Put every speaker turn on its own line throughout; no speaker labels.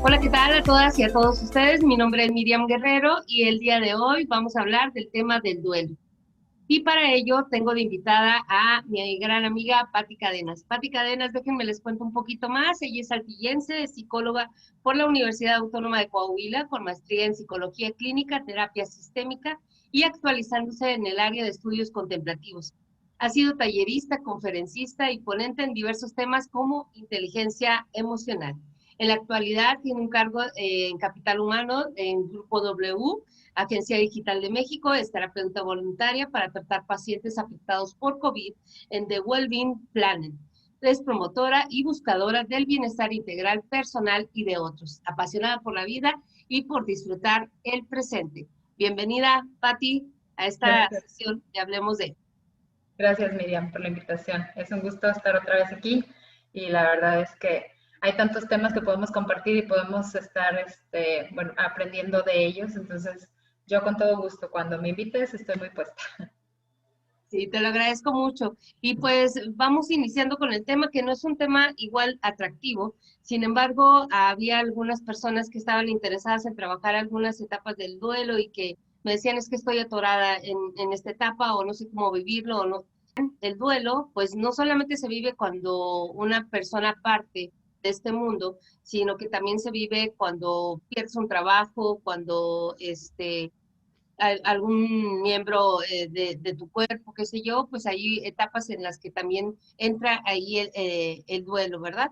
Hola, ¿qué tal a todas y a todos ustedes? Mi nombre es Miriam Guerrero y el día de hoy vamos a hablar del tema del duelo. Y para ello tengo de invitada a mi gran amiga Patti Cadenas. Patti Cadenas, déjenme les cuento un poquito más. Ella es saltillense, es psicóloga por la Universidad Autónoma de Coahuila, con maestría en psicología clínica, terapia sistémica y actualizándose en el área de estudios contemplativos. Ha sido tallerista, conferencista y ponente en diversos temas como inteligencia emocional. En la actualidad tiene un cargo en Capital Humano en Grupo W, Agencia Digital de México. Es terapeuta voluntaria para tratar pacientes afectados por COVID en The Wellbeing Planet. Es promotora y buscadora del bienestar integral personal y de otros, apasionada por la vida y por disfrutar el presente. Bienvenida, Patti, a esta
Gracias.
sesión de Hablemos de.
Gracias, Miriam, por la invitación. Es un gusto estar otra vez aquí y la verdad es que hay tantos temas que podemos compartir y podemos estar aprendiendo de ellos. Entonces, yo con todo gusto, cuando me invites, estoy muy puesta.
Sí, te lo agradezco mucho. Y pues vamos iniciando con el tema, que no es un tema igual atractivo. Sin embargo, había algunas personas que estaban interesadas en trabajar algunas etapas del duelo y que me decían, es que estoy atorada en esta etapa o no sé cómo vivirlo o no. El duelo, pues no solamente se vive cuando una persona parte de este mundo, sino que también se vive cuando pierdes un trabajo, cuando algún miembro de tu cuerpo, qué sé yo, pues hay etapas en las que también entra ahí el duelo, ¿verdad?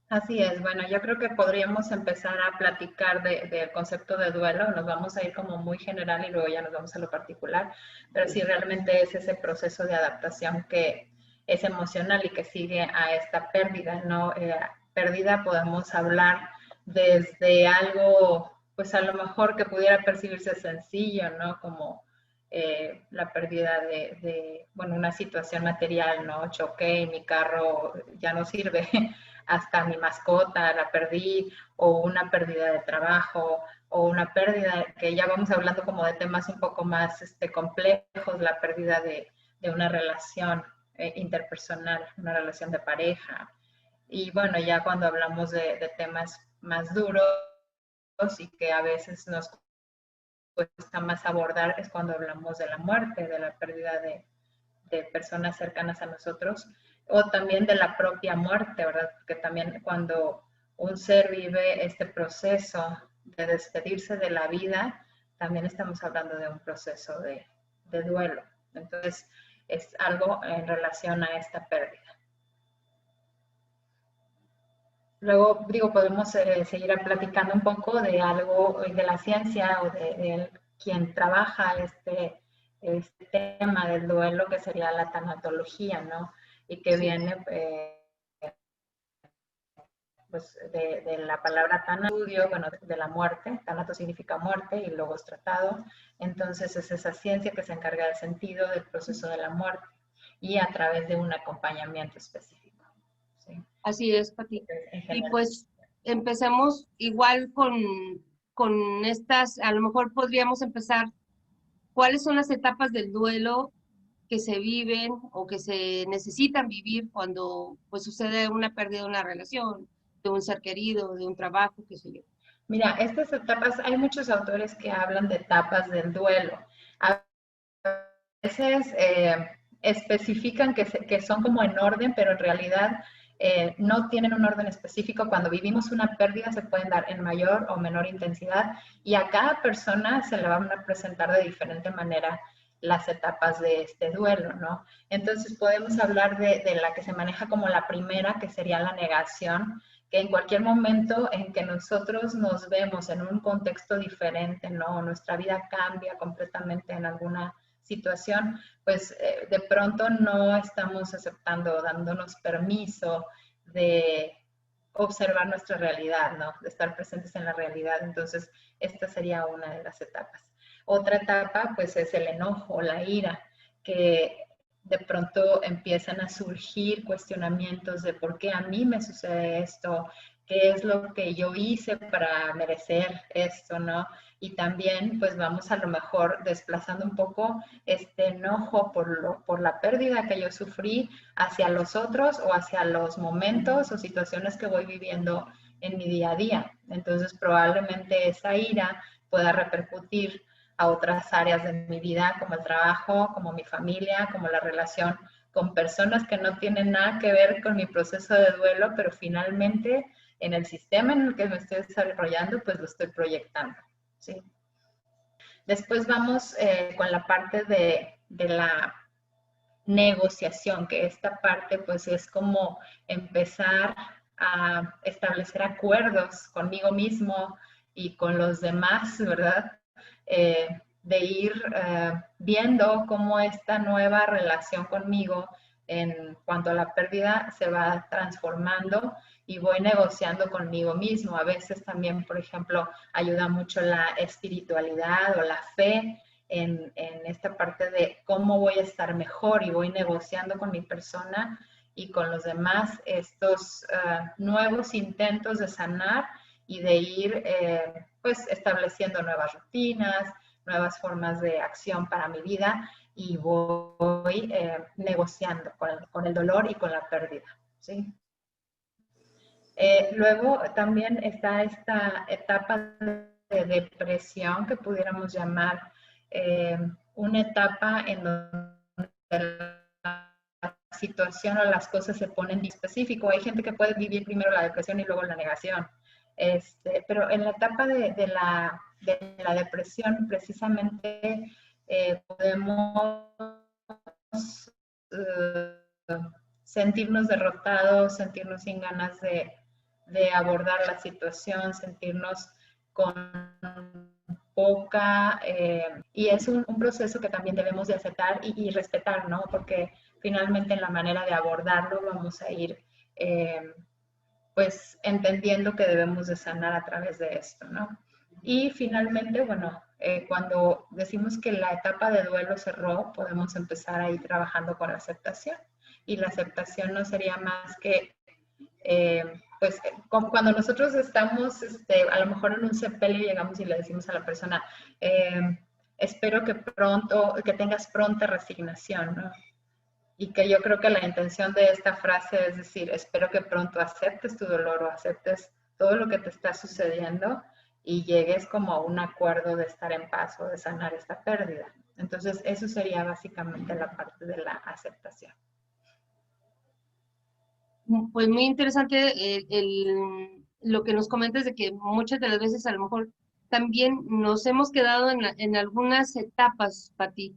Así es, bueno, yo creo que podríamos empezar a platicar del concepto de duelo, nos vamos a ir como muy general y luego ya nos vamos a lo particular, pero sí realmente es ese proceso de adaptación que es emocional y que sigue a esta pérdida, ¿no? Pérdida podemos hablar desde algo, pues a lo mejor que pudiera percibirse sencillo, ¿no? Como la pérdida bueno, una situación material, ¿no? Choqué, mi carro ya no sirve, hasta mi mascota la perdí, o una pérdida de trabajo, o una pérdida, que ya vamos hablando como de temas un poco más complejos, la pérdida de una relación interpersonal, una relación de pareja. Y bueno, ya cuando hablamos de temas más duros y que a veces nos cuesta más abordar, es cuando hablamos de la muerte, de la pérdida de personas cercanas a nosotros, o también de la propia muerte, ¿verdad? Porque también cuando un ser vive este proceso de despedirse de la vida, también estamos hablando de un proceso de duelo. Entonces, es algo en relación a esta pérdida. Luego, digo, podemos seguir platicando un poco de algo de la ciencia o de quien trabaja este tema del duelo, que sería la tanatología, ¿no? Y que
Sí.
viene pues de la palabra tanastudio, bueno, de la muerte. Tanato significa muerte y logos tratado. Entonces es esa ciencia que se encarga del sentido del proceso de la muerte y a través de un acompañamiento específico. ¿Sí?
Así es, Pati.
En
Y
general.
pues empecemos igual con estas, a lo mejor podríamos empezar, ¿cuáles son las etapas del duelo que se viven o que se necesitan vivir cuando pues sucede una pérdida de una relación, de un ser querido, de un trabajo, qué sé yo?
Mira, estas etapas, hay muchos autores que hablan de etapas del duelo. A veces especifican que son como en orden, pero en realidad no tienen un orden específico. Cuando vivimos una pérdida se pueden dar en mayor o menor intensidad y a cada persona se le van a presentar de diferente manera las etapas de este duelo, ¿no? Entonces podemos hablar de la que se maneja como la primera, que sería la negación, que en cualquier momento en que nosotros nos vemos en un contexto diferente, ¿no? Nuestra vida cambia completamente en alguna situación, pues de pronto no estamos aceptando, dándonos permiso de observar nuestra realidad, ¿no? De estar presentes en la realidad. Entonces, esta sería una de las etapas. Otra etapa, pues, es el enojo, la ira, que de pronto empiezan a surgir cuestionamientos de por qué a mí me sucede esto, qué es lo que yo hice para merecer esto, ¿no? Y también pues vamos a lo mejor desplazando un poco este enojo por la pérdida que yo sufrí hacia los otros o hacia los momentos o situaciones que voy viviendo en mi día a día. Entonces probablemente esa ira pueda repercutir a otras áreas de mi vida, como el trabajo, como mi familia, como la relación con personas que no tienen nada que ver con mi proceso de duelo, pero finalmente en el sistema en el que me estoy desarrollando, pues lo estoy proyectando, ¿sí? Después vamos con la parte de la negociación, que esta parte pues es como empezar a establecer acuerdos conmigo mismo y con los demás, ¿verdad? De ir viendo cómo esta nueva relación conmigo en cuanto a la pérdida se va transformando y voy negociando conmigo mismo. A veces también, por ejemplo, ayuda mucho la espiritualidad o la fe en esta parte de cómo voy a estar mejor y voy negociando con mi persona y con los demás estos nuevos intentos de sanar y de ir pues estableciendo nuevas rutinas, nuevas formas de acción para mi vida y voy negociando con el dolor y con la pérdida, ¿sí? Luego también está esta etapa de depresión que pudiéramos llamar una etapa en donde la situación o las cosas se ponen específico. Hay gente que puede vivir primero la depresión y luego la negación. Pero en la etapa de la depresión, precisamente podemos sentirnos derrotados, sentirnos sin ganas de abordar la situación, sentirnos con poca, y es un proceso que también debemos de aceptar y respetar, ¿no? Porque finalmente en la manera de abordarlo vamos a ir pues entendiendo que debemos de sanar a través de esto, ¿no? Y finalmente, bueno, cuando decimos que la etapa de duelo cerró, podemos empezar a ir trabajando con la aceptación. Y la aceptación no sería más que pues cuando nosotros estamos a lo mejor en un sepelio, llegamos y le decimos a la persona, espero que tengas pronta resignación, ¿no? Y que yo creo que la intención de esta frase es decir, espero que pronto aceptes tu dolor o aceptes todo lo que te está sucediendo y llegues como a un acuerdo de estar en paz o de sanar esta pérdida. Entonces, eso sería básicamente la parte de la aceptación.
Pues muy interesante lo que nos comentas de que muchas de las veces a lo mejor también nos hemos quedado en algunas etapas, Pati,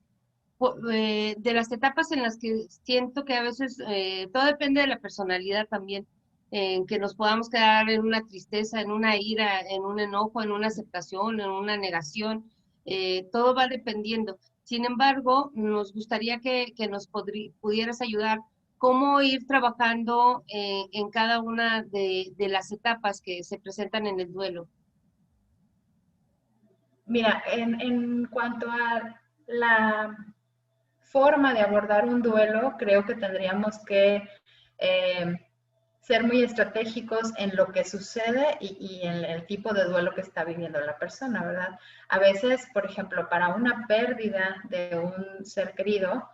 de las etapas en las que siento que a veces todo depende de la personalidad también, en que nos podamos quedar en una tristeza, en una ira, en un enojo, en una aceptación, en una negación, todo va dependiendo. Sin embargo, nos gustaría que nos pudieras ayudar cómo ir trabajando en cada una de las etapas que se presentan en el duelo.
Mira, en cuanto a la forma de abordar un duelo, creo que tendríamos que ser muy estratégicos en lo que sucede y en el tipo de duelo que está viviendo la persona, ¿verdad? A veces, por ejemplo, para una pérdida de un ser querido,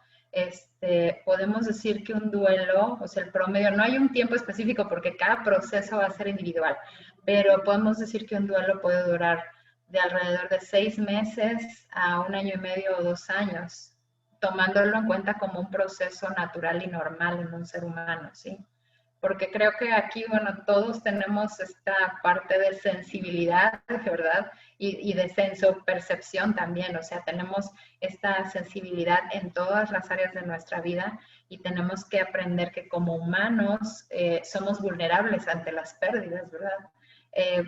podemos decir que un duelo, o sea, el promedio, no hay un tiempo específico porque cada proceso va a ser individual, pero podemos decir que un duelo puede durar de alrededor de 6 meses a 1 año y medio o 2 años, tomándolo en cuenta como un proceso natural y normal en un ser humano, ¿sí? Porque creo que aquí, bueno, todos tenemos esta parte de sensibilidad, ¿verdad? Y de senso-percepción también, o sea, tenemos esta sensibilidad en todas las áreas de nuestra vida y tenemos que aprender que como humanos somos vulnerables ante las pérdidas, ¿verdad?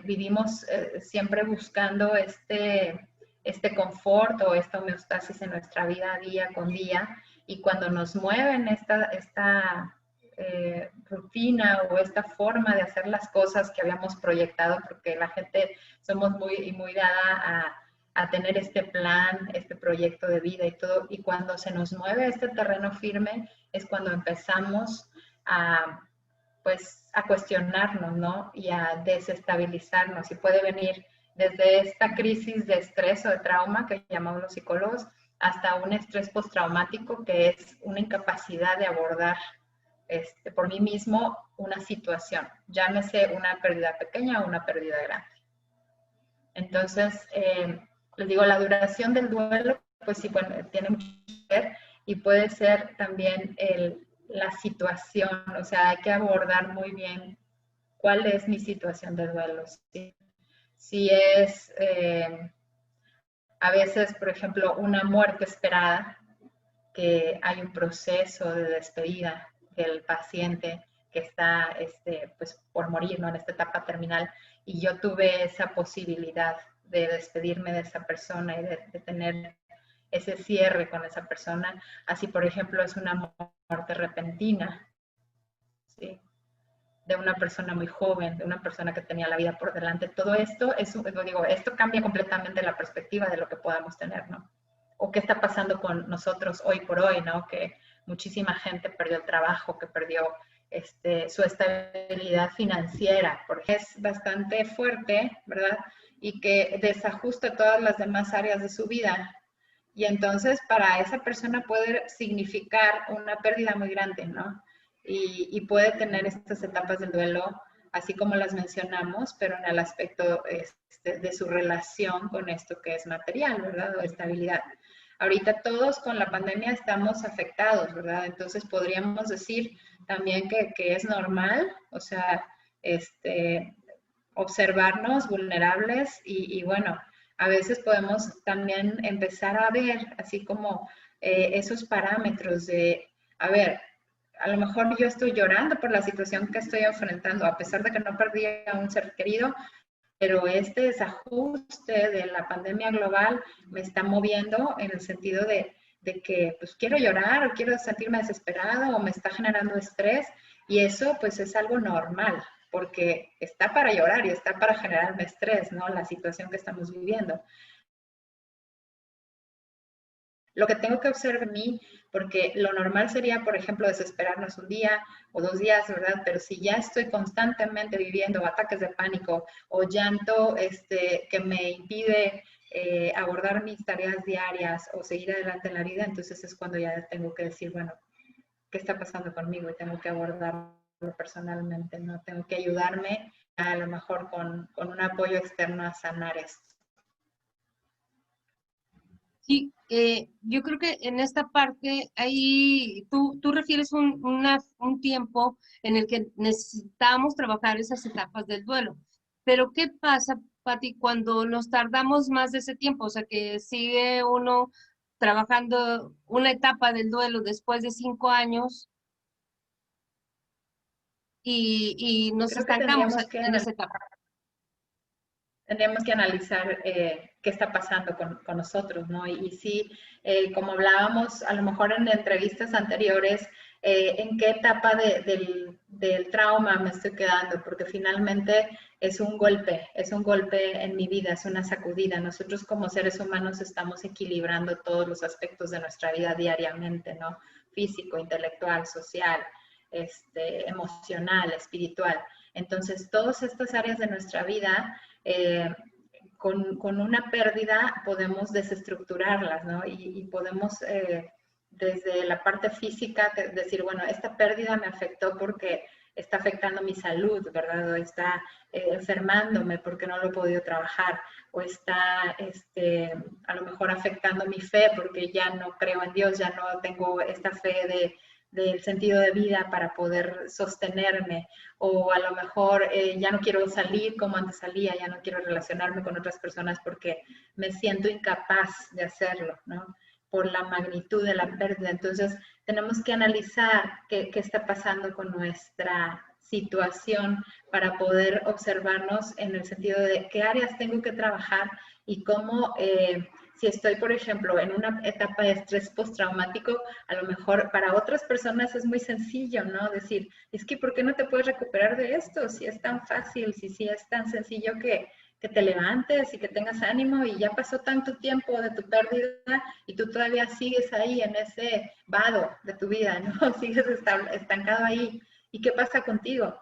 Vivimos siempre buscando este confort o esta homeostasis en nuestra vida día con día y cuando nos mueven esta rutina o esta forma de hacer las cosas que habíamos proyectado, porque la gente somos muy dada a tener este plan, este proyecto de vida y todo, y cuando se nos mueve este terreno firme es cuando empezamos pues a cuestionarnos, ¿no? Y a desestabilizarnos. Y puede venir desde esta crisis de estrés o de trauma que llamamos los psicólogos, hasta un estrés postraumático que es una incapacidad de abordar por mí mismo una situación, llámese una pérdida pequeña o una pérdida grande. Entonces, les digo, la duración del duelo, pues sí, bueno, tiene mucho que ver y puede ser también la situación, o sea, hay que abordar muy bien cuál es mi situación de duelo. Si es a veces, por ejemplo, una muerte esperada, que hay un proceso de despedida del paciente que está pues, por morir, ¿no? En esta etapa terminal, y yo tuve esa posibilidad de despedirme de esa persona y de tener ese cierre con esa persona. Así, por ejemplo, es una muerte repentina, ¿sí? De una persona muy joven, de una persona que tenía la vida por delante. Todo esto, digo, esto cambia completamente la perspectiva de lo que podamos tener, ¿no? O qué está pasando con nosotros hoy por hoy, ¿no? Que muchísima gente perdió el trabajo, que perdió su estabilidad financiera, porque es bastante fuerte, ¿verdad? Y que desajusta todas las demás áreas de su vida. Y entonces para esa persona puede significar una pérdida muy grande, ¿no? Y puede tener estas etapas del duelo, así como las mencionamos, pero en el aspecto de su relación con esto que es material, ¿verdad? O estabilidad. Ahorita todos con la pandemia estamos afectados, ¿verdad? Entonces podríamos decir también que es normal, o sea, observarnos vulnerables y bueno, a veces podemos también empezar a ver así como esos parámetros de, a ver, a lo mejor yo estoy llorando por la situación que estoy enfrentando, a pesar de que no perdí a un ser querido, pero este desajuste de la pandemia global me está moviendo en el sentido de que pues quiero llorar o quiero sentirme desesperado o me está generando estrés y eso pues es algo normal porque está para llorar y está para generarme estrés, ¿no? La situación que estamos viviendo. Lo que tengo que observar en mí, porque lo normal sería, por ejemplo, desesperarnos un día o 2 días, ¿verdad? Pero si ya estoy constantemente viviendo ataques de pánico o llanto que me impide abordar mis tareas diarias o seguir adelante en la vida, entonces es cuando ya tengo que decir, bueno, ¿qué está pasando conmigo? Y tengo que abordarlo personalmente, ¿no? Tengo que ayudarme a lo mejor con un apoyo externo a sanar esto.
Sí, yo creo que en esta parte ahí tú refieres un tiempo en el que necesitamos trabajar esas etapas del duelo. Pero ¿qué pasa, Pati, cuando nos tardamos más de ese tiempo? O sea, que sigue uno trabajando una etapa del duelo después de 5 años y nos
Creo que
estancamos en esa etapa.
tendríamos que analizar qué está pasando con nosotros, ¿no? Y sí, como hablábamos a lo mejor en entrevistas anteriores, en qué etapa del trauma me estoy quedando, porque finalmente es un golpe en mi vida, es una sacudida. Nosotros como seres humanos estamos equilibrando todos los aspectos de nuestra vida diariamente, ¿no? Físico, intelectual, social, emocional, espiritual. Entonces, todas estas áreas de nuestra vida con una pérdida podemos desestructurarlas, ¿no? Y podemos desde la parte física decir, bueno, esta pérdida me afectó porque está afectando mi salud, ¿verdad? O está enfermándome porque no lo he podido trabajar, o está a lo mejor afectando mi fe porque ya no creo en Dios, ya no tengo esta fe del sentido de vida para poder sostenerme, o a lo mejor ya no quiero salir como antes salía, ya no quiero relacionarme con otras personas porque me siento incapaz de hacerlo, ¿no? Por la magnitud de la pérdida. Entonces, tenemos que analizar qué está pasando con nuestra situación para poder observarnos en el sentido de qué áreas tengo que trabajar y cómo si estoy, por ejemplo, en una etapa de estrés postraumático, a lo mejor para otras personas es muy sencillo, ¿no? Decir, es que ¿por qué no te puedes recuperar de esto? Si es tan fácil, si es tan sencillo que te levantes y que tengas ánimo y ya pasó tanto tiempo de tu pérdida y tú todavía sigues ahí en ese vado de tu vida, ¿no? Sigues estancado ahí. ¿Y qué pasa contigo?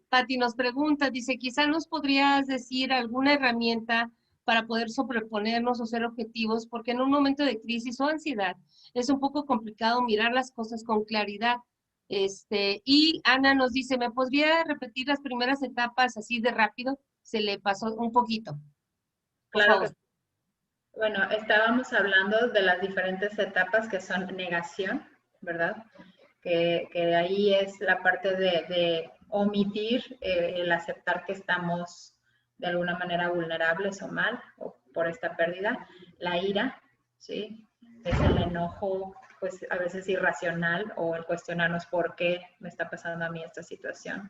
Pati nos pregunta, dice, quizá nos podrías decir alguna herramienta para poder sobreponernos o ser objetivos, porque en un momento de crisis o ansiedad es un poco complicado mirar las cosas con claridad. Y Ana nos dice, ¿me podría repetir las primeras etapas así de rápido? Se le pasó un poquito, por
Claro que
favor.
sí. Bueno, estábamos hablando de las diferentes etapas que son negación, ¿verdad? Que ahí es la parte de omitir el aceptar que estamos de alguna manera vulnerables o mal o por esta pérdida. La ira, ¿sí? Es el enojo, pues a veces irracional o el cuestionarnos por qué me está pasando a mí esta situación.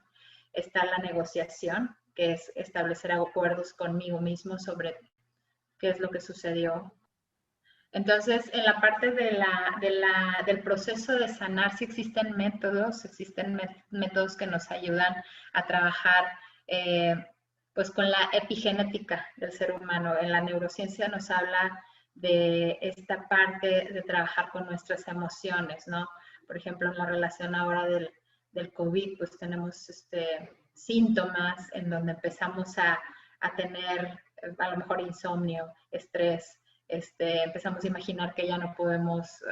Está la negociación, que es establecer acuerdos conmigo mismo sobre qué es lo que sucedió. Entonces, en la parte del proceso de sanar, sí existen métodos que nos ayudan a trabajar pues con la epigenética del ser humano. En la neurociencia nos habla de esta parte de trabajar con nuestras emociones, ¿no? Por ejemplo, en la relación ahora del COVID, pues tenemos síntomas en donde empezamos a tener a lo mejor insomnio, estrés, empezamos a imaginar que ya no podemos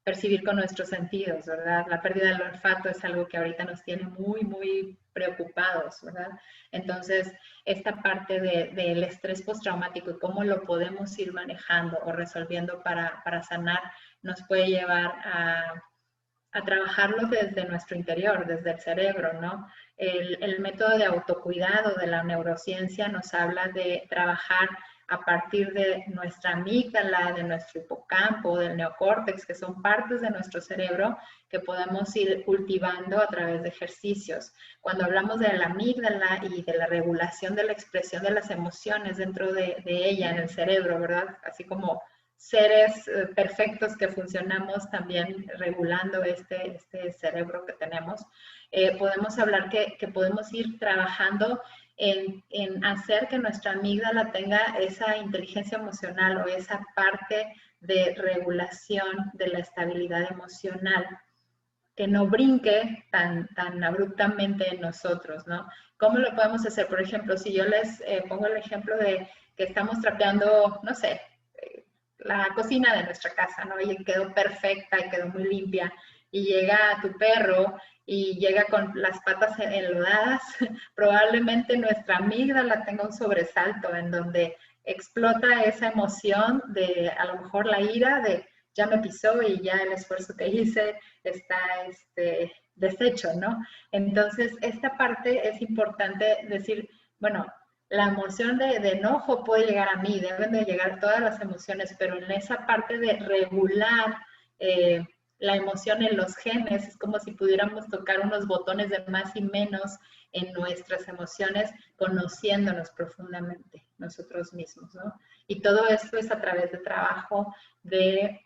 percibir con nuestros sentidos, ¿verdad? La pérdida del olfato es algo que ahorita nos tiene muy, muy preocupados, ¿verdad? Entonces, esta parte del estrés postraumático y cómo lo podemos ir manejando o resolviendo para sanar, nos puede llevar a trabajarlo desde nuestro interior, desde el cerebro, ¿no? El método de autocuidado de la neurociencia nos habla de trabajar a partir de nuestra amígdala, de nuestro hipocampo, del neocórtex, que son partes de nuestro cerebro que podemos ir cultivando a través de ejercicios. Cuando hablamos de la amígdala y de la regulación de la expresión de las emociones dentro de ella, en el cerebro, ¿verdad? Así como seres perfectos que funcionamos también regulando este cerebro que tenemos, podemos hablar que podemos ir trabajando en hacer que nuestra amígdala tenga esa inteligencia emocional o esa parte de regulación de la estabilidad emocional, que no brinque tan abruptamente en nosotros, ¿no? ¿Cómo lo podemos hacer? Por ejemplo, si yo les pongo el ejemplo de que estamos trapeando, no sé, la cocina de nuestra casa, ¿no? Y quedó perfecta y quedó muy limpia. Y llega tu perro y llega con las patas enlodadas, probablemente nuestra amígdala tenga un sobresalto en donde explota esa emoción de a lo mejor la ira de ya me pisó y ya el esfuerzo que hice está deshecho, ¿no? Entonces, esta parte es importante decir, bueno, la emoción de enojo puede llegar a mí, deben de llegar todas las emociones, pero en esa parte de regular la emoción en los genes, es como si pudiéramos tocar unos botones de más y menos en nuestras emociones, conociéndonos profundamente nosotros mismos, ¿no? Y todo esto es a través de trabajo de,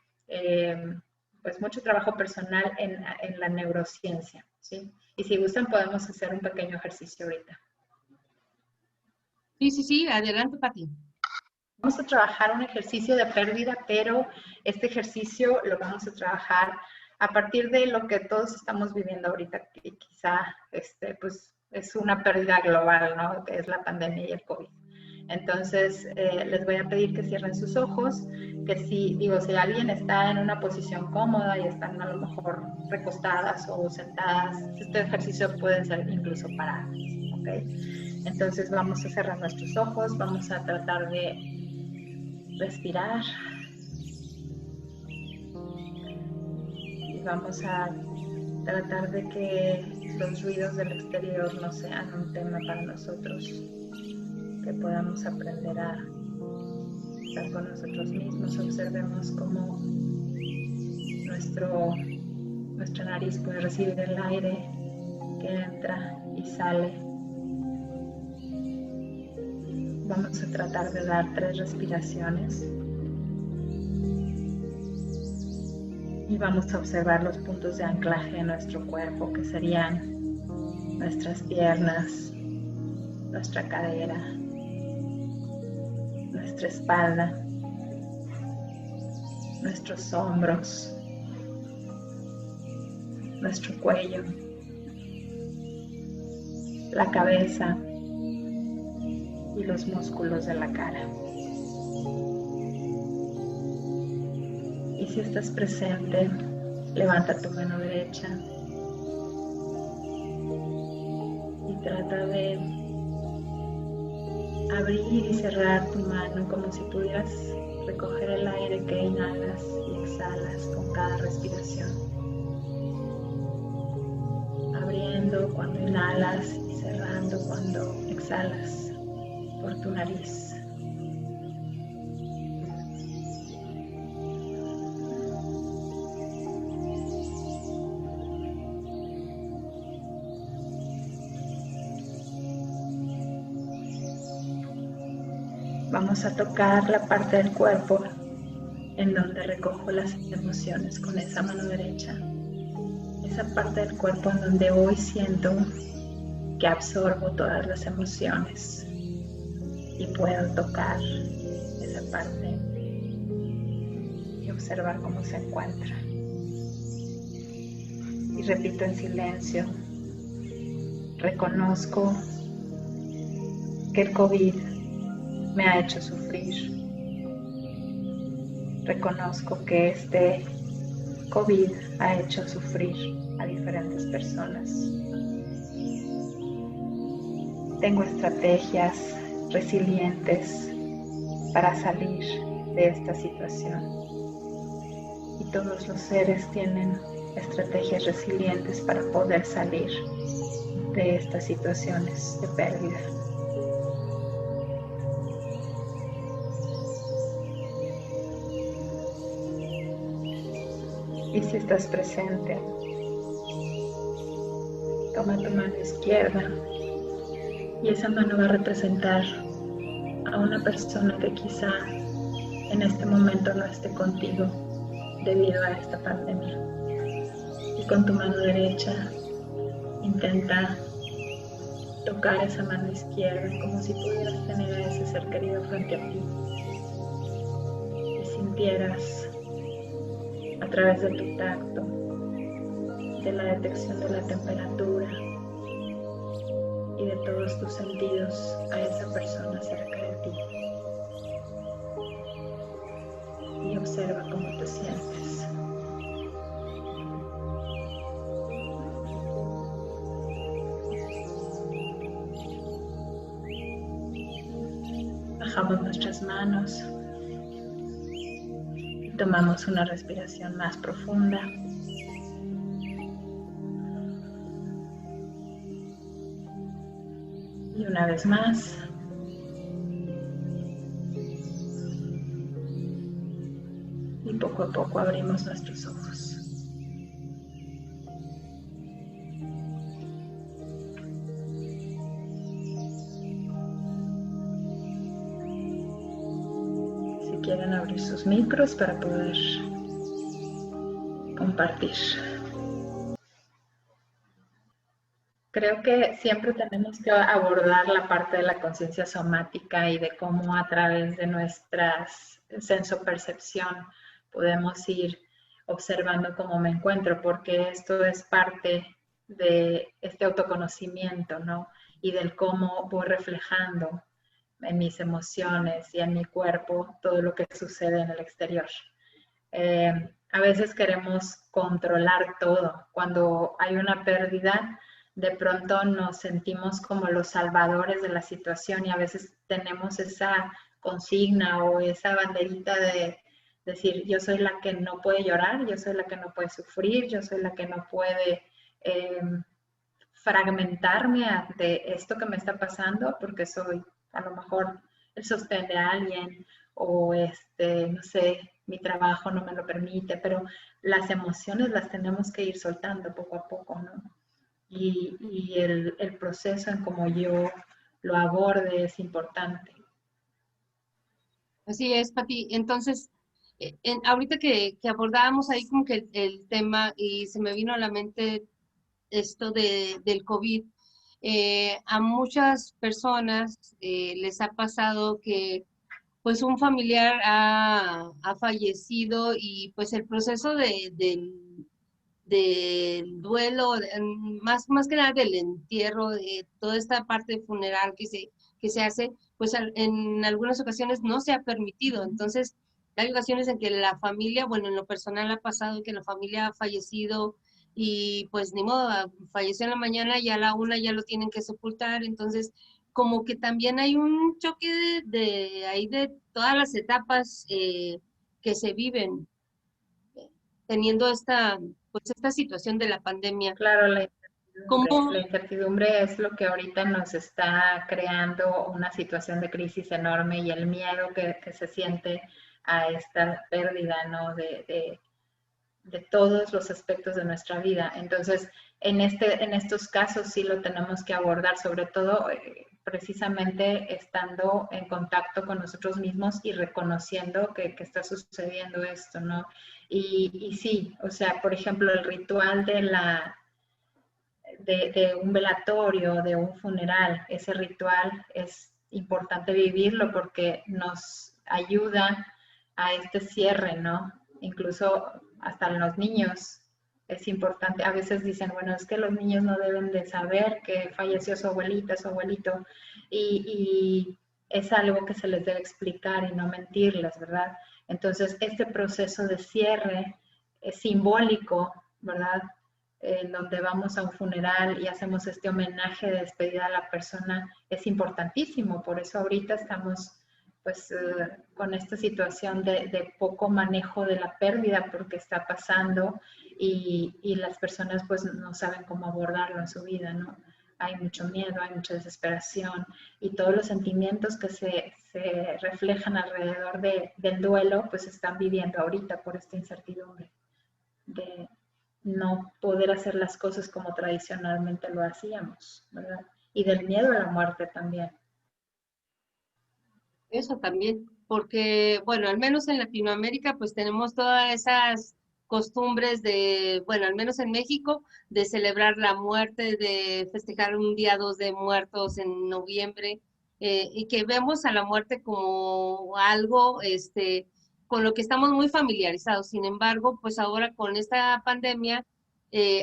pues mucho trabajo personal en la neurociencia, ¿sí? Y si gustan podemos hacer un pequeño ejercicio ahorita.
Sí, adelante, Pati.
Vamos a trabajar un ejercicio de pérdida, pero este ejercicio lo vamos a trabajar a partir de lo que todos estamos viviendo ahorita, que quizá pues es una pérdida global, ¿no? Que es la pandemia y el COVID. Entonces, les voy a pedir que cierren sus ojos, que si alguien está en una posición cómoda y están a lo mejor recostadas o sentadas, este ejercicio puede ser incluso paradas, ¿ok? Entonces vamos a cerrar nuestros ojos, vamos a tratar de respirar y vamos a tratar de que los ruidos del exterior no sean un tema para nosotros, que podamos aprender a estar con nosotros mismos. Observemos cómo nuestra nariz puede recibir el aire que entra y sale. Vamos a tratar de dar 3 respiraciones y vamos a observar los puntos de anclaje en nuestro cuerpo, que serían nuestras piernas, nuestra cadera, nuestra espalda, nuestros hombros, nuestro cuello, la cabeza y los músculos de la cara. Y si estás presente, levanta tu mano derecha trata de abrir y cerrar tu mano como si pudieras recoger el aire que inhalas y exhalas con cada respiración. Abriendo cuando inhalas y cerrando cuando exhalas por tu nariz. Vamos a tocar la parte del cuerpo en donde recojo las emociones con esa mano derecha. Esa parte del cuerpo en donde hoy siento que absorbo todas las emociones y puedo tocar esa parte y observar cómo se encuentra. Y repito en silencio, reconozco que el COVID me ha hecho sufrir. Reconozco que este COVID ha hecho sufrir a diferentes personas. Tengo estrategias resilientes para salir de esta situación. Y todos los seres tienen estrategias resilientes para poder salir de estas situaciones de pérdida. Y si estás presente, toma tu mano izquierda y esa mano va a representar a una persona que quizá en este momento no esté contigo debido a esta pandemia. Y con tu mano derecha intenta tocar esa mano izquierda como si pudieras tener a ese ser querido frente a ti y sintieras a través de tu tacto, de la detección de la temperatura y de todos tus sentidos a esa persona cerca de ti. Y observa cómo te sientes. Bajamos nuestras manos. Tomamos una respiración más profunda. Y una vez más. Y poco a poco abrimos nuestros ojos. Si quieren abrir sus micros para poder compartir. Creo que siempre tenemos que abordar la parte de la conciencia somática y de cómo a través de nuestras sensopercepción podemos ir observando cómo me encuentro, porque esto es parte de este autoconocimiento, ¿no? Y del cómo voy reflejando en mis emociones y en mi cuerpo todo lo que sucede en el exterior. A veces queremos controlar todo. Cuando hay una pérdida, de pronto nos sentimos como los salvadores de la situación y a veces tenemos esa consigna o esa banderita de decir, yo soy la que no puede llorar, yo soy la que no puede sufrir, yo soy la que no puede fragmentarme ante esto que me está pasando porque soy a lo mejor el sostén de alguien o no sé, mi trabajo no me lo permite, pero las emociones las tenemos que ir soltando poco a poco, ¿no? Y el proceso en cómo yo lo aborde es importante.
Así es, Pati. Entonces, ahorita que abordábamos ahí como que el tema y se me vino a la mente esto del COVID, a muchas personas les ha pasado que pues un familiar ha fallecido y pues el proceso del duelo, más que nada del entierro, de toda esta parte funeral que se hace, pues en algunas ocasiones no se ha permitido. Entonces, hay ocasiones en que la familia, bueno, en lo personal ha pasado que la familia ha fallecido y pues ni modo, falleció en la mañana y a la 1 ya lo tienen que sepultar, entonces como que también hay un choque ahí de todas las etapas que se viven teniendo pues esta situación de la pandemia.
Claro,
¿Cómo?
la incertidumbre es lo que ahorita nos está creando una situación de crisis enorme y el miedo que se siente a esta pérdida, ¿no? De todos los aspectos de nuestra vida. Entonces, en estos casos sí lo tenemos que abordar, sobre todo precisamente estando en contacto con nosotros mismos y reconociendo que está sucediendo esto, ¿no? Y sí, o sea, por ejemplo, el ritual de un velatorio, de un funeral, ese ritual es importante vivirlo porque nos ayuda a este cierre, ¿no? Incluso hasta los niños es importante. A veces dicen, bueno, es que los niños no deben de saber que falleció su abuelita, su abuelito, y es algo que se les debe explicar y no mentirles, ¿verdad? Entonces, este proceso de cierre es simbólico, ¿verdad? En donde vamos a un funeral y hacemos este homenaje de despedida a la persona, es importantísimo. Por eso ahorita estamos pues con esta situación de poco manejo de la pérdida porque está pasando y las personas pues no saben cómo abordarlo en su vida, ¿no? Hay mucho miedo, hay mucha desesperación y todos los sentimientos que se reflejan alrededor del duelo pues están viviendo ahorita por esta incertidumbre de no poder hacer las cosas como tradicionalmente lo hacíamos, ¿verdad? Y del miedo a la muerte también.
Eso también, porque, bueno, al menos en Latinoamérica, pues tenemos todas esas costumbres de, bueno, al menos en México, de celebrar la muerte, de festejar un día 2 de muertos en noviembre, y que vemos a la muerte como algo, con lo que estamos muy familiarizados. Sin embargo, pues ahora con esta pandemia,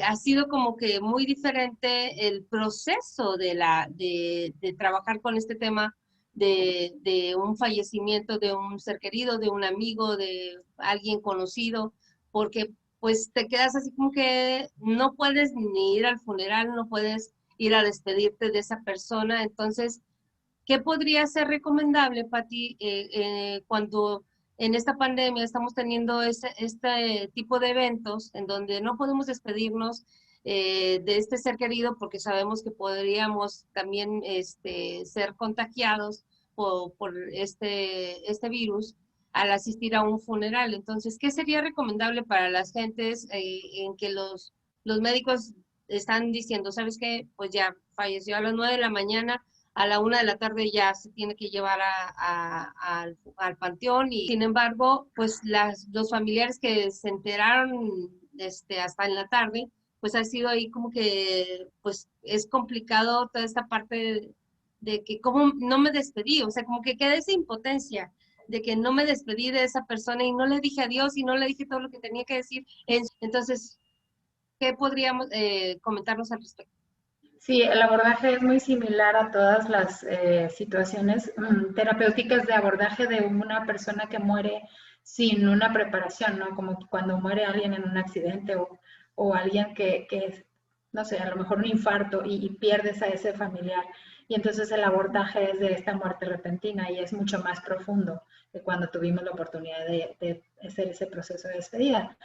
ha sido como que muy diferente el proceso de trabajar con este tema de un fallecimiento de un ser querido, de un amigo, de alguien conocido, porque pues te quedas así como que no puedes ni ir al funeral, no puedes ir a despedirte de esa persona. Entonces, ¿qué podría ser recomendable, Pati, cuando en esta pandemia estamos teniendo este tipo de eventos en donde no podemos despedirnos de este ser querido porque sabemos que podríamos también ser contagiados por este virus al asistir a un funeral? Entonces, ¿qué sería recomendable para las gentes en que los médicos están diciendo, ¿sabes qué? Pues ya falleció a las 9 de la mañana, a la 1 de la tarde ya se tiene que llevar al panteón, y sin embargo, pues los familiares que se enteraron hasta en la tarde, pues ha sido ahí como que, pues es complicado toda esta parte de que cómo no me despedí, o sea, como que queda esa impotencia de que no me despedí de esa persona y no le dije adiós y no le dije todo lo que tenía que decir. Entonces, ¿qué podríamos comentarnos al respecto?
Sí, el abordaje es muy similar a todas las situaciones terapéuticas de abordaje de una persona que muere sin una preparación, ¿no? Como cuando muere alguien en un accidente o alguien que, no sé, a lo mejor un infarto y pierdes a ese familiar. Y entonces el abordaje es de esta muerte repentina y es mucho más profundo que cuando tuvimos la oportunidad de hacer ese proceso de despedida.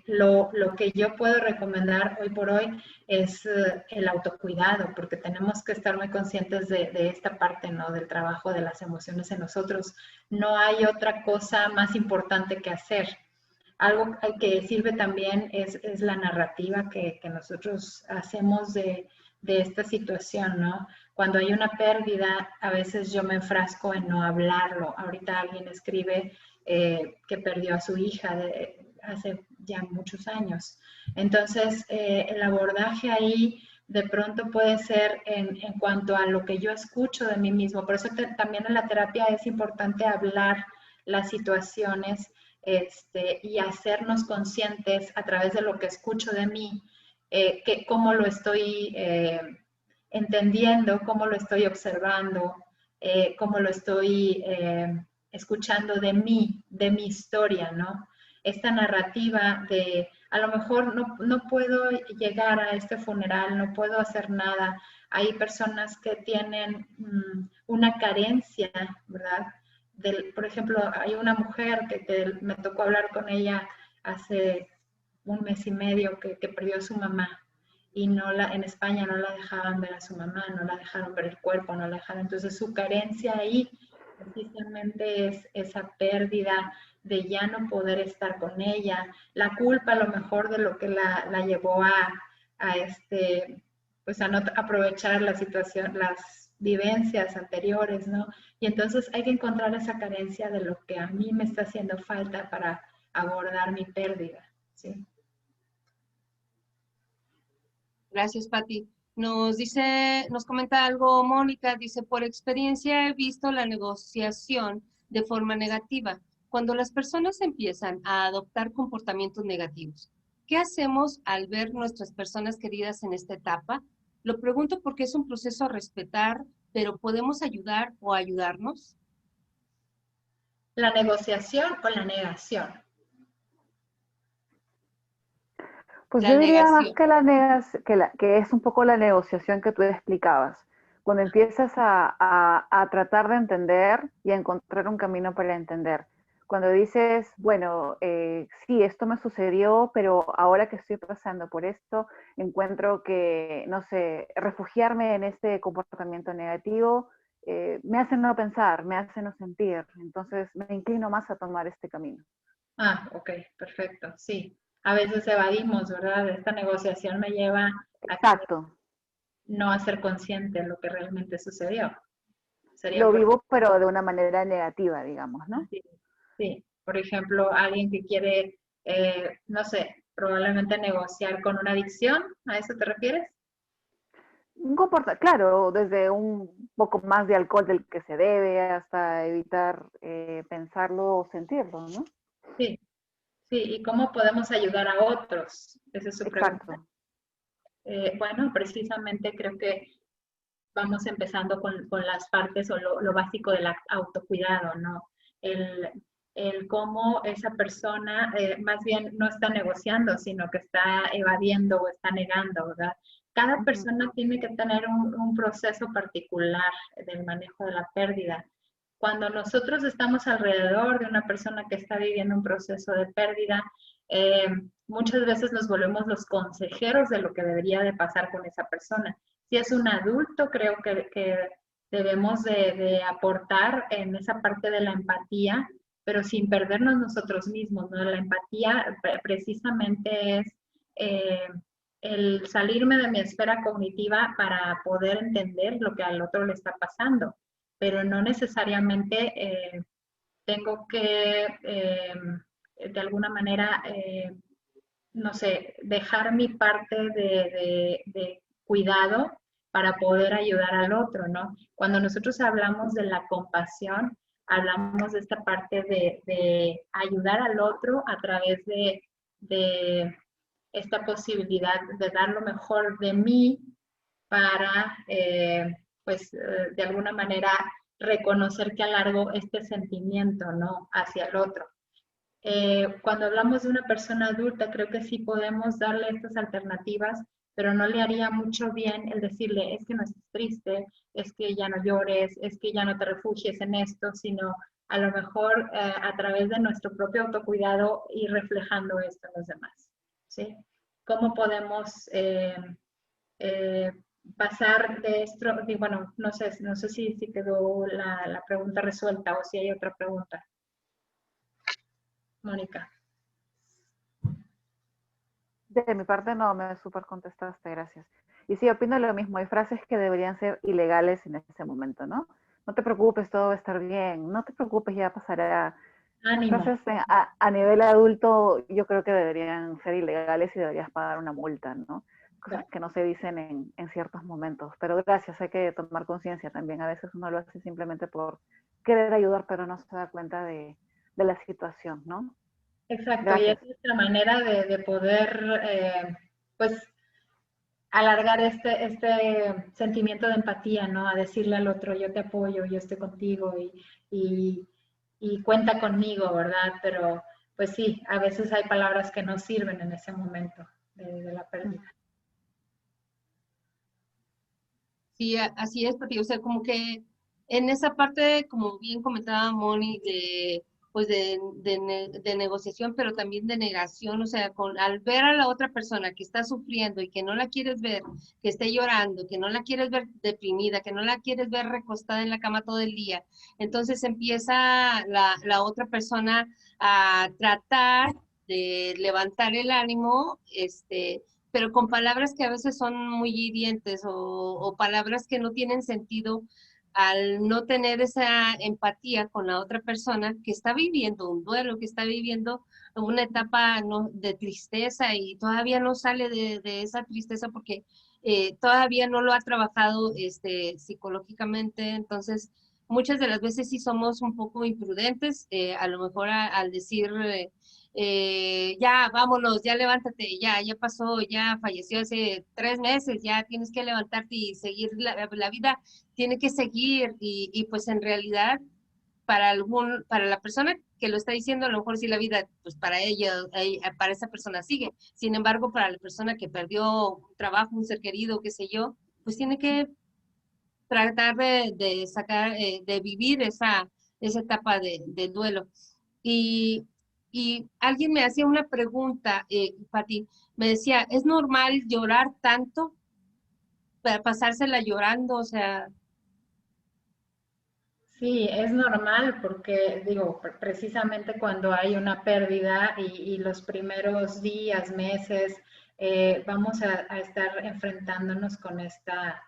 Lo que yo puedo recomendar hoy por hoy es el autocuidado, porque tenemos que estar muy conscientes de esta parte, ¿no? Del trabajo de las emociones en nosotros. No hay otra cosa más importante que hacer. Algo que sirve también es la narrativa que nosotros hacemos de esta situación, ¿no? Cuando hay una pérdida, a veces yo me enfrasco en no hablarlo. Ahorita alguien escribe que perdió a su hija hace ya muchos años. Entonces, el abordaje ahí de pronto puede ser en cuanto a lo que yo escucho de mí mismo. Por eso también en la terapia es importante hablar las situaciones y hacernos conscientes a través de lo que escucho de mí, cómo lo estoy entendiendo, cómo lo estoy observando, cómo lo estoy escuchando de mí, de mi historia, ¿no? esta narrativa de a lo mejor no puedo llegar a este funeral, no puedo hacer nada. Hay personas que tienen una carencia, ¿verdad? Por ejemplo, hay una mujer que me tocó hablar con ella hace un mes y medio que perdió a su mamá y en España no la dejaban ver a su mamá, no la dejaron ver el cuerpo, no la dejaron. Entonces su carencia ahí precisamente es esa pérdida de ya no poder estar con ella, la culpa a lo mejor de lo que la llevó pues a no aprovechar la situación, las vivencias anteriores, ¿no? Y entonces hay que encontrar esa carencia de lo que a mí me está haciendo falta para abordar mi pérdida, ¿sí?
Gracias, Pati. Nos comenta algo Mónica, dice, por experiencia he visto la negociación de forma negativa. Cuando las personas empiezan a adoptar comportamientos negativos, ¿qué hacemos al ver nuestras personas queridas en esta etapa? Lo pregunto porque es un proceso a respetar, pero ¿podemos ayudar o ayudarnos?
La negociación o la negación.
Pues
La
yo diría más
negación.
que es un poco la negociación que tú explicabas. Cuando empiezas a tratar de entender y a encontrar un camino para entender. Cuando dices, bueno, sí, esto me sucedió, pero ahora que estoy pasando por esto, encuentro que, no sé, refugiarme en este comportamiento negativo me hace no pensar, me hace no sentir. Entonces me inclino más a tomar este camino.
Ah, ok, perfecto, sí. A veces evadimos, ¿verdad? Esta negociación me lleva a
Exacto.
no a ser consciente de lo que realmente sucedió. Sería
Lo vivo, pero de una manera negativa, digamos, ¿no?
sí, sí. Por ejemplo, alguien que quiere, no sé, probablemente negociar con una adicción, ¿a eso te refieres?
Claro, desde un poco más de alcohol del que se debe hasta evitar pensarlo o sentirlo, ¿no?
Sí, sí. ¿Y cómo podemos ayudar a otros? Esa es su pregunta.
Exacto.
Bueno, precisamente creo que vamos empezando con las partes o lo básico del autocuidado, ¿no? El, el cómo esa persona más bien no está negociando, sino que está evadiendo o está negando, ¿verdad? Cada persona tiene que tener un proceso particular del manejo de la pérdida. Cuando nosotros estamos alrededor de una persona que está viviendo un proceso de pérdida, eh, muchas veces nos volvemos los consejeros de lo que debería de pasar con esa persona. Si es un adulto, creo que debemos de aportar en esa parte de la empatía, pero sin perdernos nosotros mismos, ¿no? La empatía precisamente es el salirme de mi esfera cognitiva para poder entender lo que al otro le está pasando, pero no necesariamente tengo que de alguna manera no sé, dejar mi parte de cuidado para poder ayudar al otro, ¿no? Cuando nosotros hablamos de la compasión, hablamos de esta parte de ayudar al otro a través de esta posibilidad de dar lo mejor de mí para, pues, de alguna manera reconocer que alargo este sentimiento, ¿no? Hacia el otro. Cuando hablamos de una persona adulta, creo que sí podemos darle estas alternativas, pero no le haría mucho bien el decirle, es que no estés triste, es que ya no llores, es que ya no te refugies en esto, sino a lo mejor a través de nuestro propio autocuidado ir reflejando esto en los demás, ¿sí? ¿Cómo podemos eh, pasar de esto? Bueno, no sé si quedó la pregunta resuelta o si hay otra pregunta. Mónica.
De mi parte no, me súper contestaste, gracias. Y sí, opino lo mismo, hay frases que deberían ser ilegales en ese momento, ¿no? No te preocupes, todo va a estar bien, no te preocupes, ya pasará. Esas
Ánimo.
frases a nivel adulto yo creo que deberían ser ilegales y deberías pagar una multa, ¿no? Cosas que no se dicen en ciertos momentos. Pero gracias, hay que tomar conciencia también. A veces uno lo hace simplemente por querer ayudar, pero no se da cuenta de la situación, ¿no?
Exacto, y es
Gracias.
nuestra manera de poder, pues, alargar este sentimiento de empatía, ¿no? A decirle al otro, yo te apoyo, yo estoy contigo y cuenta conmigo, ¿verdad? Pero pues sí, a veces hay palabras que no sirven en ese momento de la pérdida.
Sí, así es, porque, o sea, como que en esa parte, como bien comentaba Moni, pues de negociación, pero también de negación, o sea, al ver a la otra persona que está sufriendo y que no la quieres ver, que esté llorando, que no la quieres ver deprimida, que no la quieres ver recostada en la cama todo el día, entonces empieza la otra persona a tratar de levantar el ánimo, pero con palabras que a veces son muy hirientes o palabras que no tienen sentido al no tener esa empatía con la otra persona que está viviendo un duelo, que está viviendo una etapa de tristeza y todavía no sale de esa tristeza porque todavía no lo ha trabajado psicológicamente. Entonces, muchas de las veces sí somos un poco imprudentes, a lo mejor al decir... ya, vámonos, ya levántate, ya pasó, ya falleció hace 3 meses, ya tienes que levantarte y seguir la vida, tiene que seguir y pues en realidad para la persona que lo está diciendo, a lo mejor sí la vida, pues para ella, para esa persona sigue. Sin embargo, para la persona que perdió un trabajo, un ser querido, qué sé yo, pues tiene que tratar de sacar, de vivir esa etapa de duelo. Y, y alguien me hacía una pregunta, Pati, me decía, ¿es normal llorar tanto? Para pasársela llorando, o sea...
Sí, es normal porque, digo, precisamente cuando hay una pérdida y los primeros días, meses, vamos a estar enfrentándonos con esta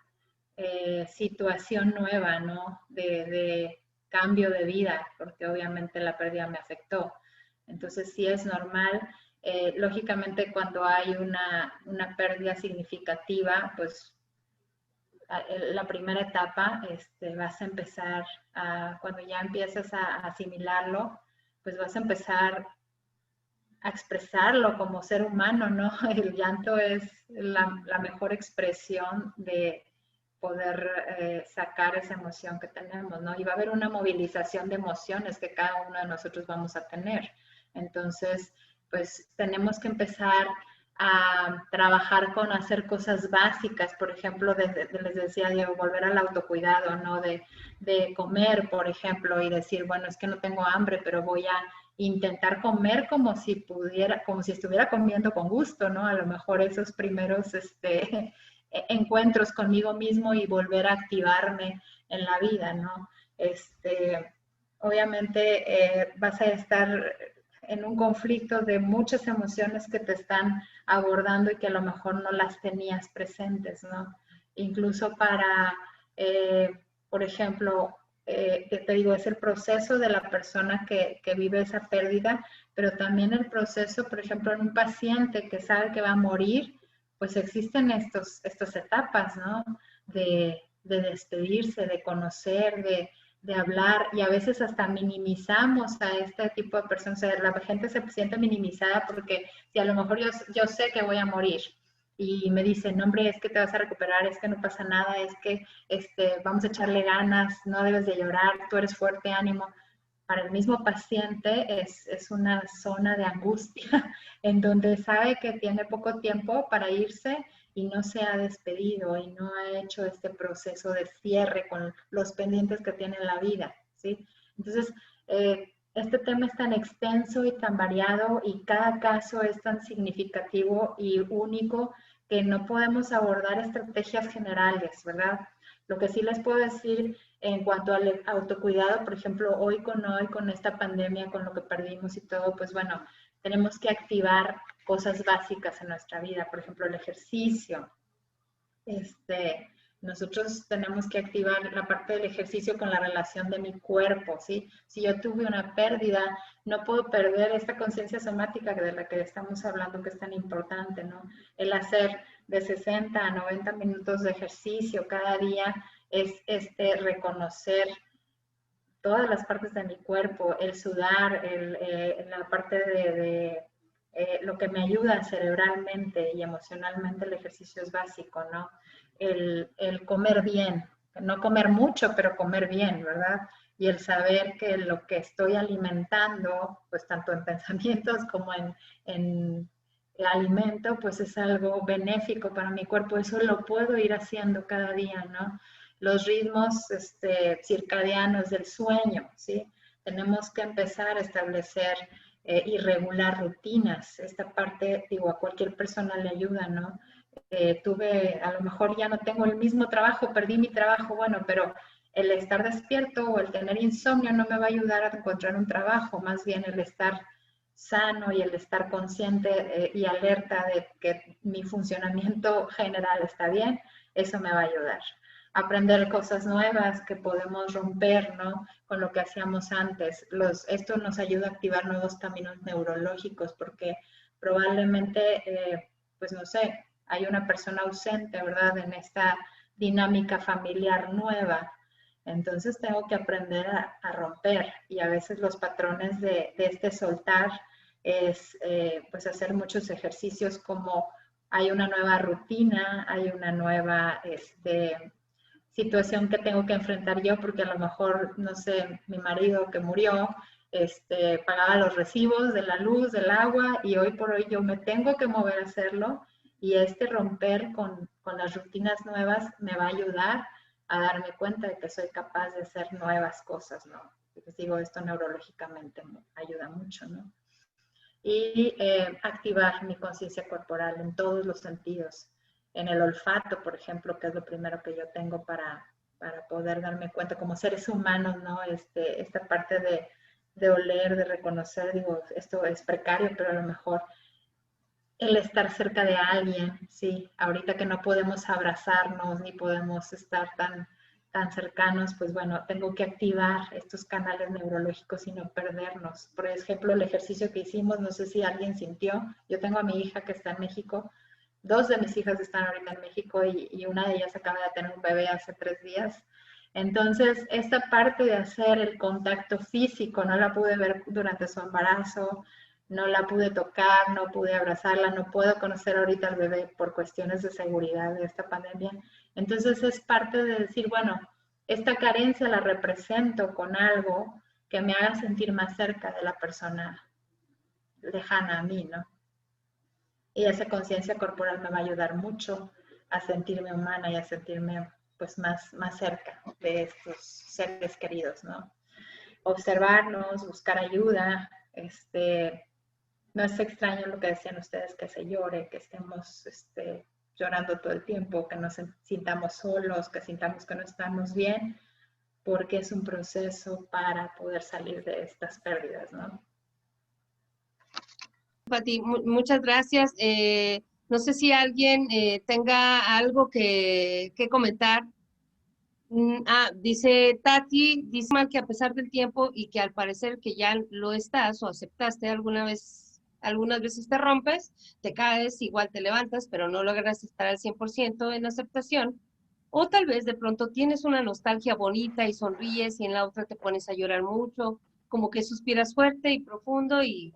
situación nueva, ¿no? De cambio de vida, porque obviamente la pérdida me afectó. Entonces, sí es normal. Lógicamente, cuando hay una pérdida significativa, pues la primera etapa, vas a empezar cuando ya empiezas a asimilarlo, pues vas a empezar a expresarlo como ser humano, ¿no? El llanto es la mejor expresión de poder sacar esa emoción que tenemos, ¿no? Y va a haber una movilización de emociones que cada uno de nosotros vamos a tener. Entonces, pues tenemos que empezar a trabajar con hacer cosas básicas, por ejemplo, les decía Diego, volver al autocuidado, ¿no? De comer, por ejemplo, y decir, bueno, es que no tengo hambre, pero voy a intentar comer como si pudiera, como si estuviera comiendo con gusto, ¿no? A lo mejor esos primeros encuentros conmigo mismo y volver a activarme en la vida, ¿no? Obviamente vas a estar en un conflicto de muchas emociones que te están abordando y que a lo mejor no las tenías presentes, ¿no? Incluso para, por ejemplo, te digo, es el proceso de la persona que vive esa pérdida, pero también el proceso, por ejemplo, en un paciente que sabe que va a morir, pues existen estas etapas, ¿no? De despedirse, de conocer, de hablar, y a veces hasta minimizamos a este tipo de personas. O sea, la gente se siente minimizada porque si a lo mejor yo sé que voy a morir y me dicen, no, hombre, es que te vas a recuperar, es que no pasa nada, es que vamos a echarle ganas, no debes de llorar, tú eres fuerte, ánimo. Para el mismo paciente es una zona de angustia en donde sabe que tiene poco tiempo para irse y no se ha despedido y no ha hecho este proceso de cierre con los pendientes que tiene en la vida, ¿sí? Entonces, este tema es tan extenso y tan variado y cada caso es tan significativo y único que no podemos abordar estrategias generales, ¿verdad? Lo que sí les puedo decir en cuanto al autocuidado, por ejemplo, hoy con esta pandemia, con lo que perdimos y todo, pues bueno, tenemos que activar cosas básicas en nuestra vida, por ejemplo, el ejercicio. Nosotros tenemos que activar la parte del ejercicio con la relación de mi cuerpo, ¿sí? Si yo tuve una pérdida, no puedo perder esta conciencia somática de la que estamos hablando, que es tan importante, ¿no? El hacer de 60 a 90 minutos de ejercicio cada día es reconocer todas las partes de mi cuerpo, el sudar, la parte de lo que me ayuda cerebralmente y emocionalmente, el ejercicio es básico, ¿no? El comer bien, no comer mucho, pero comer bien, ¿verdad? Y el saber que lo que estoy alimentando, pues tanto en pensamientos como en alimento, pues es algo benéfico para mi cuerpo. Eso lo puedo ir haciendo cada día, ¿no? Los ritmos circadianos del sueño, ¿sí? Tenemos que empezar a establecer y regular rutinas. Esta parte, digo, a cualquier persona le ayuda, ¿no? A lo mejor ya no tengo el mismo trabajo, perdí mi trabajo, bueno, pero el estar despierto o el tener insomnio no me va a ayudar a encontrar un trabajo, más bien el estar sano y el estar consciente y alerta de que mi funcionamiento general está bien, eso me va a ayudar. Aprender cosas nuevas que podemos romper, ¿no? Con lo que hacíamos antes. Esto nos ayuda a activar nuevos caminos neurológicos porque probablemente, pues no sé, hay una persona ausente, ¿verdad? En esta dinámica familiar nueva. Entonces tengo que aprender a romper y a veces los patrones de este soltar es pues hacer muchos ejercicios como hay una nueva rutina, hay una nueva situación que tengo que enfrentar yo porque a lo mejor, no sé, mi marido que murió, pagaba los recibos de la luz, del agua y hoy por hoy yo me tengo que mover a hacerlo y romper con las rutinas nuevas me va a ayudar a darme cuenta de que soy capaz de hacer nuevas cosas, ¿no? Les digo, esto neurológicamente me ayuda mucho, ¿no? Y activar mi conciencia corporal en todos los sentidos. En el olfato, por ejemplo, que es lo primero que yo tengo para poder darme cuenta como seres humanos, ¿no? Esta parte de oler, de reconocer, digo, esto es precario, pero a lo mejor el estar cerca de alguien, sí, ahorita que no podemos abrazarnos ni podemos estar tan cercanos, pues bueno, tengo que activar estos canales neurológicos y no perdernos. Por ejemplo, el ejercicio que hicimos, no sé si alguien sintió, yo tengo a mi hija que está en México, 2 de mis hijas están ahorita en México y una de ellas acaba de tener un bebé hace 3 días. Entonces, esta parte de hacer el contacto físico, no la pude ver durante su embarazo, no la pude tocar, no pude abrazarla, no puedo conocer ahorita al bebé por cuestiones de seguridad de esta pandemia. Entonces es parte de decir, bueno, esta carencia la represento con algo que me haga sentir más cerca de la persona lejana a mí, ¿no? Y esa conciencia corporal me va a ayudar mucho a sentirme humana y a sentirme pues más cerca de estos seres queridos, ¿no? Observarnos, buscar ayuda, no es extraño lo que decían ustedes, que se llore, que estemos llorando todo el tiempo, que nos sintamos solos, que sintamos que no estamos bien, porque es un proceso para poder salir de estas pérdidas, ¿no?
Pati, muchas gracias. No sé si alguien tenga algo que comentar. Dice Tati, dice mal que a pesar del tiempo y que al parecer que ya lo estás o aceptaste algunas veces te rompes, te caes, igual te levantas, pero no logras estar al 100% en aceptación. O tal vez de pronto tienes una nostalgia bonita y sonríes y en la otra te pones a llorar mucho, como que suspiras fuerte y profundo y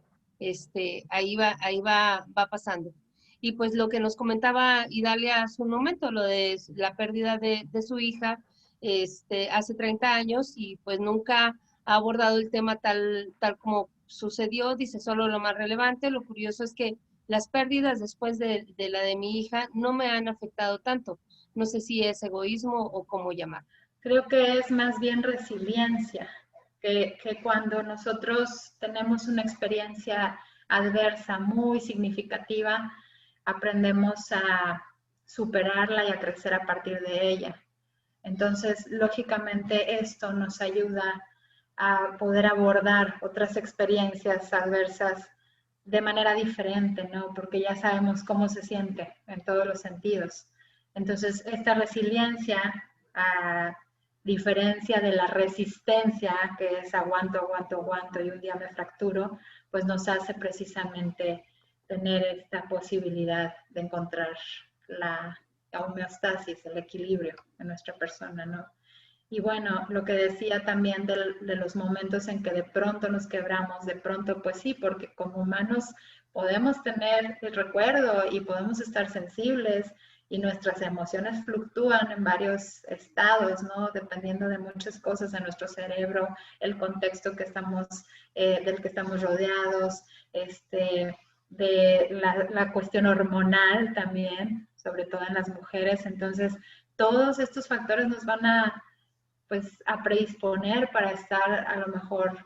ahí va pasando. Y pues lo que nos comentaba Idalia hace un momento, lo de la pérdida de su hija, hace 30 años y pues nunca ha abordado el tema tal como sucedió, dice solo lo más relevante. Lo curioso es que las pérdidas después de la de mi hija no me han afectado tanto. No sé si es egoísmo o cómo llamar.
Creo que es más bien resiliencia, que cuando nosotros tenemos una experiencia adversa muy significativa, aprendemos a superarla y a crecer a partir de ella. Entonces, lógicamente, esto nos ayuda a poder abordar otras experiencias adversas de manera diferente, ¿no? Porque ya sabemos cómo se siente en todos los sentidos. Entonces, esta resiliencia, a diferencia de la resistencia, que es aguanto, aguanto, aguanto y un día me fracturo, pues nos hace precisamente tener esta posibilidad de encontrar la homeostasis, el equilibrio en nuestra persona, ¿no? Y bueno, lo que decía también de los momentos en que de pronto nos quebramos, de pronto, pues sí, porque como humanos podemos tener el recuerdo y podemos estar sensibles y nuestras emociones fluctúan en varios estados, ¿no? Dependiendo de muchas cosas en nuestro cerebro, el contexto que estamos, del que estamos rodeados, de la cuestión hormonal también, sobre todo en las mujeres. Entonces, todos estos factores nos van a, pues, a predisponer para estar a lo mejor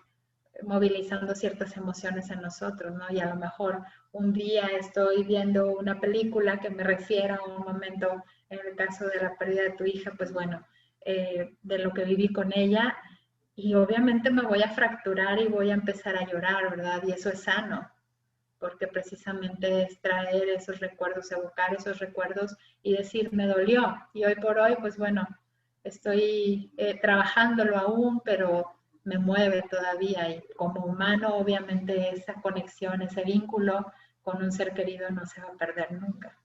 movilizando ciertas emociones en nosotros, ¿no? Y a lo mejor un día estoy viendo una película que me refiera a un momento, en el caso de la pérdida de tu hija, pues bueno, de lo que viví con ella, y obviamente me voy a fracturar y voy a empezar a llorar, ¿verdad? Y eso es sano, porque precisamente es traer esos recuerdos, evocar esos recuerdos y decir, me dolió. Y hoy por hoy, pues bueno, estoy trabajándolo aún, pero me mueve todavía. Y como humano, obviamente, esa conexión, ese vínculo con un ser querido no se va a perder nunca.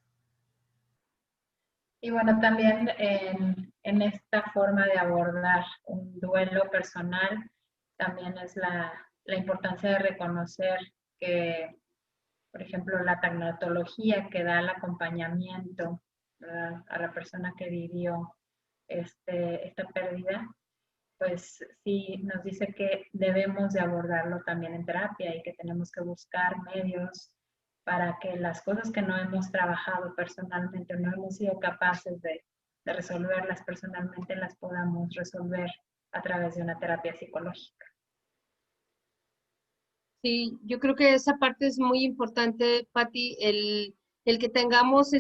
Y bueno, también en esta forma de abordar un duelo personal, también es la importancia de reconocer que, por ejemplo, la tanatología que da el acompañamiento, ¿verdad?, a la persona que vivió esta pérdida, pues sí nos dice que debemos de abordarlo también en terapia y que tenemos que buscar medios para que las cosas que no hemos trabajado personalmente, no hemos sido capaces de resolverlas personalmente, las podamos resolver a través de una terapia psicológica.
Sí, yo creo que esa parte es muy importante, Pati, el que tengamos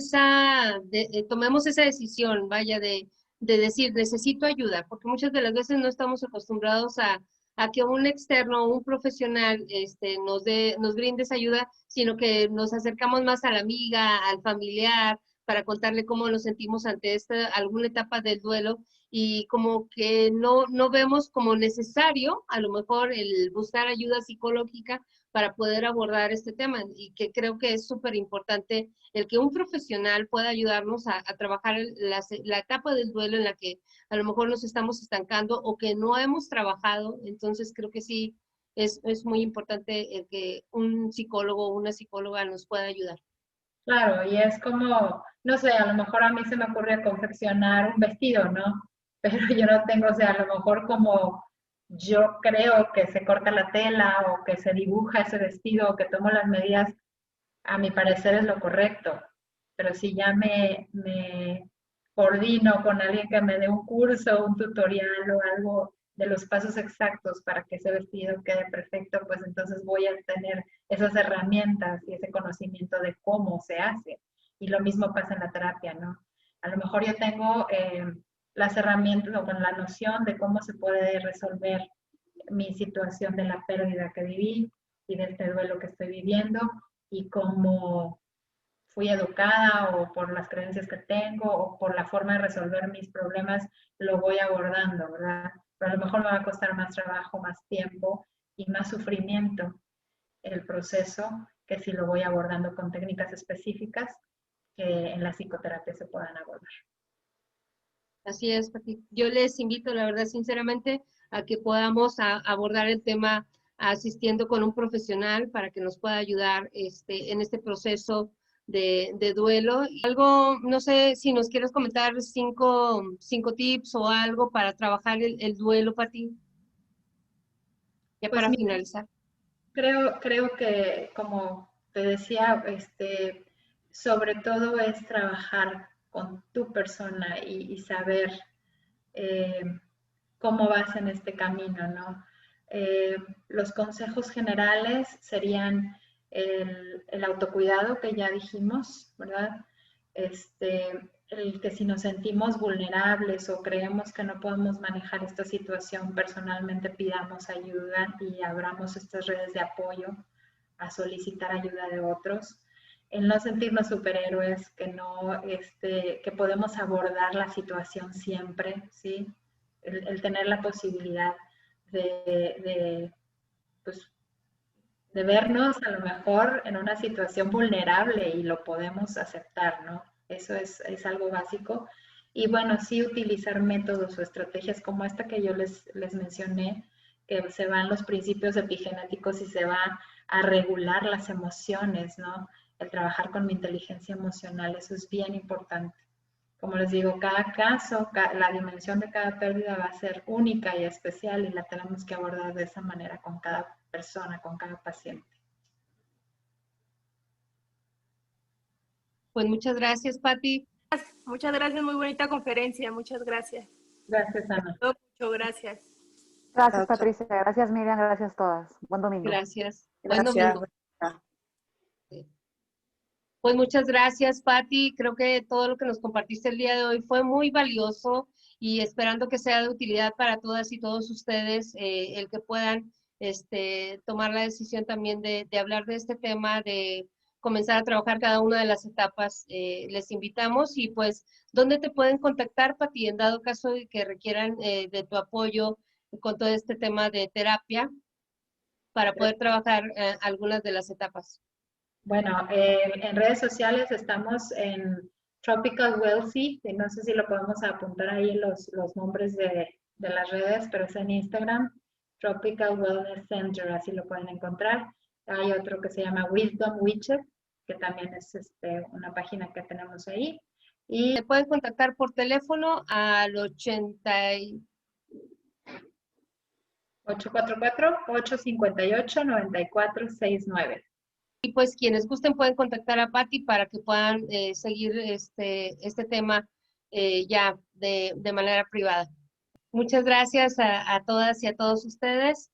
tomemos esa decisión, vaya, de decir, necesito ayuda, porque muchas de las veces no estamos acostumbrados a que un externo, un profesional, nos brinde esa ayuda, sino que nos acercamos más a la amiga, al familiar, para contarle cómo nos sentimos ante alguna etapa del duelo, y como que no vemos como necesario a lo mejor el buscar ayuda psicológica para poder abordar este tema, y que creo que es súper importante el que un profesional pueda ayudarnos a trabajar la etapa del duelo en la que a lo mejor nos estamos estancando o que no hemos trabajado. Entonces creo que sí es muy importante el que un psicólogo o una psicóloga nos pueda ayudar.
Claro, y es como, no sé, a lo mejor a mí se me ocurre confeccionar un vestido, ¿no? Pero yo no tengo, o sea, a lo mejor como yo creo que se corta la tela o que se dibuja ese vestido o que tomo las medidas, a mi parecer es lo correcto. Pero si ya me coordino con alguien que me dé un curso, un tutorial o algo de los pasos exactos para que ese vestido quede perfecto, pues entonces voy a tener esas herramientas y ese conocimiento de cómo se hace. Y lo mismo pasa en la terapia, ¿no? A lo mejor yo tengo las herramientas o con la noción de cómo se puede resolver mi situación de la pérdida que viví y de este duelo que estoy viviendo, y cómo fui educada o por las creencias que tengo o por la forma de resolver mis problemas, lo voy abordando, ¿verdad? Pero a lo mejor me va a costar más trabajo, más tiempo y más sufrimiento el proceso que si lo voy abordando con técnicas específicas que en la psicoterapia se puedan abordar.
Así es, Pati. Yo les invito, la verdad, sinceramente, a que podamos abordar el tema asistiendo con un profesional para que nos pueda ayudar en este proceso de duelo. Algo, no sé si nos quieres comentar cinco tips o algo para trabajar el duelo, Pati, ya
Pues
para
mira,
finalizar.
creo que, como te decía, sobre todo es trabajar con tu persona y saber eh, cómo vas en este camino, ¿no? Los consejos generales serían el autocuidado, que ya dijimos, ¿verdad? El que si nos sentimos vulnerables o creemos que no podemos manejar esta situación personalmente, pidamos ayuda y abramos estas redes de apoyo a solicitar ayuda de otros. El no sentirnos superhéroes, que podemos abordar la situación siempre, ¿sí? El tener la posibilidad pues, de vernos a lo mejor en una situación vulnerable y lo podemos aceptar, ¿no? Eso es algo básico. Y bueno, sí utilizar métodos o estrategias como esta que yo les mencioné, que se van los principios epigenéticos y se va a regular las emociones, ¿no? El trabajar con mi inteligencia emocional, eso es bien importante. Como les digo, cada caso, la dimensión de cada pérdida va a ser única y especial y la tenemos que abordar de esa manera con cada persona, con cada paciente.
Pues muchas gracias, Pati.
Muchas gracias, muy bonita conferencia, muchas gracias.
Gracias, Ana.
Mucho gracias.
Gracias, Patricia. Gracias, Miriam. Gracias a todas. Buen domingo.
Gracias.
Gracias.
Buen domingo. Pues muchas gracias, Pati. Creo que todo lo que nos compartiste el día de hoy fue muy valioso y esperando que sea de utilidad para todas y todos ustedes, el que puedan tomar la decisión también de hablar de este tema, de comenzar a trabajar cada una de las etapas. Les invitamos y pues, ¿dónde te pueden contactar, Pati, en dado caso de que requieran de tu apoyo con todo este tema de terapia para poder trabajar algunas de las etapas?
Bueno, en redes sociales estamos en Tropical Wealthy, no sé si lo podemos apuntar ahí los nombres de las redes, pero es en Instagram, Tropical Wellness Center, así lo pueden encontrar. Hay otro que se llama Wisdom Widget, que también es una página que tenemos ahí. Y
Se pueden contactar por teléfono al
844-858-9469.
Y pues quienes gusten pueden contactar a Pati para que puedan seguir este tema ya de manera privada. Muchas gracias a todas y a todos ustedes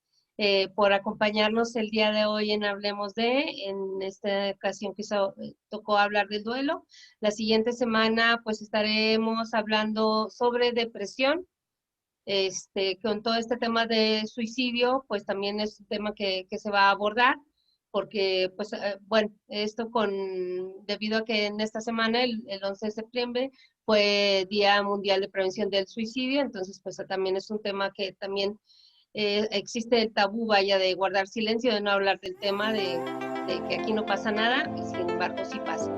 por acompañarnos el día de hoy en Hablemos de. En esta ocasión que tocó hablar del duelo. La siguiente semana pues estaremos hablando sobre depresión. Con todo este tema de suicidio, pues también es un tema que se va a abordar. Porque, pues, bueno, debido a que en esta semana, el 11 de septiembre, fue Día Mundial de Prevención del Suicidio, entonces, pues, también es un tema que también existe el tabú, vaya, de guardar silencio, de no hablar del tema, de que aquí no pasa nada, y sin embargo sí pasa.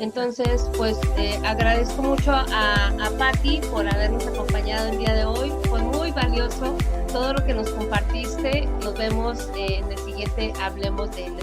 Entonces, pues, agradezco mucho a Pati por habernos acompañado el día de hoy, fue muy valioso todo lo que nos compartiste. Nos vemos en el siguiente Hablemos de él.